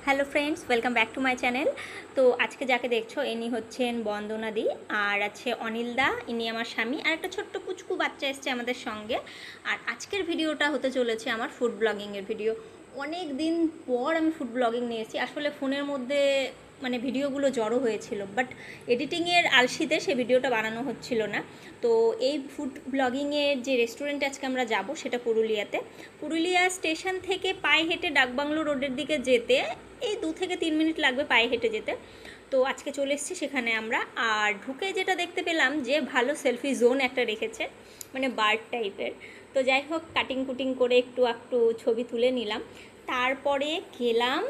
Hello friends, welcome back to my channel. তো আজকে যাকে দেখছো ইনি হচ্ছেন বন্দনাদি, আর আছে অনিলদা, ইনি আমার স্বামী, আর একটা ছোট্ট পুচকু বাচ্চা এসছে আমাদের সঙ্গে। আর আজকের ভিডিওটা হতে চলেছে আমার ফুড ব্লগিংয়ের ভিডিও। অনেক দিন পর আমি ফুড ব্লগিং নিয়েছি। আসলে ফোনের মধ্যে মানে ভিডিওগুলো জড়ো হয়েছিল, বাট এডিটিংয়ের আলসিতে সে ভিডিওটা বানানো হচ্ছিল না। তো এই ফুড ব্লগিংয়ের যে রেস্টুরেন্টে আজকে আমরা যাব সেটা পুরুলিয়াতে। পুরুলিয়া স্টেশন থেকে পায়ে হেঁটে ডাকবাংলো রোডের দিকে যেতে এই 2 থেকে 3 মিনিট লাগবে পায়ে হেঁটে যেতে। তো আজকে চলে এসেছি সেখানে আমরা। আর ঢুকে যেটা দেখতে পেলাম যে ভালো সেলফি জোন একটা রেখেছে, মানে বার্ড টাইপের। তো যাই হোক, কাটিং কুটিং করে একটু একটু ছবি তুলে নিলাম। তারপরে গেলাম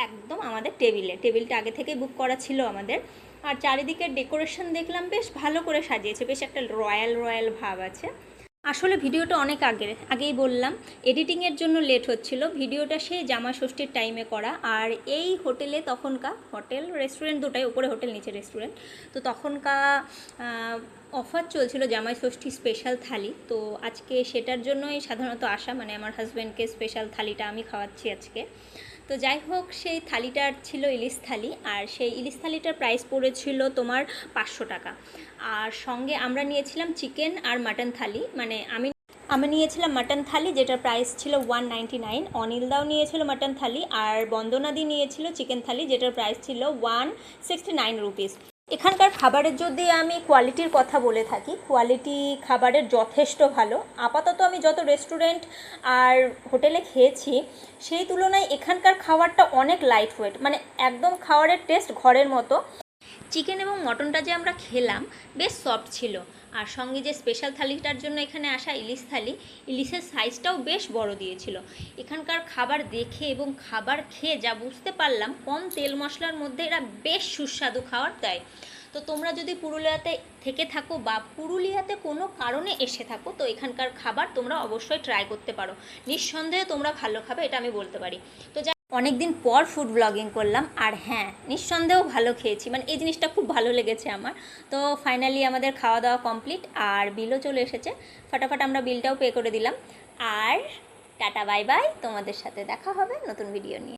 একদম আমাদের টেবিলটা আগে থেকেই বুক করা ছিল আমাদের। আর চারিদিকের ডেকোরেশন দেখলাম বেশ ভালো করে সাজিয়েছে, বেশ একটা রয়্যাল রয়্যাল ভাব আছে। আসলে ভিডিওটা অনেক আগেই বললাম, এডিটিংয়ের জন্য লেট হচ্ছিল। ভিডিওটা সেই জামাই ষষ্ঠীর টাইমে করা। আর এই হোটেলে তখনকার হোটেল রেস্টুরেন্ট দুটাই, উপরে হোটেল নিচে রেস্টুরেন্ট। তো তখনকার অফার চলছিল জামাই ষষ্ঠী স্পেশাল থালি। তো আজকে সেটার জন্যই সাধারণত আসা, মানে আমার হাজব্যান্ডকে স্পেশাল থালিটা আমি খাওয়াচ্ছি আজকে। তো যাই হোক, সেই থালিটার ছিল ইলিশ থালি, আর সেই ইলিশ থালিটার প্রাইস পড়েছিল তোমার 500 টাকা। আর সঙ্গে আমরা নিয়েছিলাম চিকেন আর মাটন থালি, মানে আমি নিয়েছিলাম মাটন থালি, যেটার প্রাইস ছিল 199। অনিলদাও নিয়েছিল মাটন থালি, আর বন্দনাদি নিয়েছিল চিকেন থালি, যেটার প্রাইস ছিল 169 রুপিস। এখানকার খাবারের যদি আমি কোয়ালিটির কথা বলে থাকি, কোয়ালিটি খাবারের যথেষ্ট ভালো। আপাতত আমি যত রেস্টুরেন্ট আর হোটেলে খেয়েছি সেই তুলনায় এখানকার খাবারটা অনেক লাইট ওয়েট, মানে একদম খাবারের টেস্ট ঘরের মতো। চিকেন এবং মটনটা যে আমরা খেলাম বেশ সফট ছিল। আর সঙ্গে যে স্পেশাল থালিটার জন্য এখানে আসা ইলিশ থালি, ইলিশের সাইজটাও বেশ বড় দিয়েছিল। এখানকার খাবার দেখে এবং খাবার খেয়ে যা বুঝতে পারলাম, কম তেল মশলার মধ্যে এরা বেশ সুস্বাদু খাবার দেয়। তো তোমরা যদি পুরুলিয়াতে থেকে থাকো বা পুরুলিয়াতে কোনো কারণে এসে থাকো, তো এখানকার খাবার তোমরা অবশ্যই ট্রাই করতে পারো। নিঃসন্দেহে তোমরা ভালো খাবে, এটা আমি বলতে পারি। তো অনেক দিন পর ফুড ব্লগিং করলাম, আর হ্যাঁ, নিঃসন্দেহ ভালো খেয়েছি, মানে এই জিনিসটা খুব ভালো লেগেছে আমার। তো ফাইনালি আমাদের খাওয়া দাওয়া কমপ্লিট, আর বিলও চলে এসেছে। ফাটাফাট আমরা বিলটাও পে করে দিলাম। আর টাটা বাই বাই, তোমাদের সাথে দেখা হবে নতুন ভিডিও নিয়ে।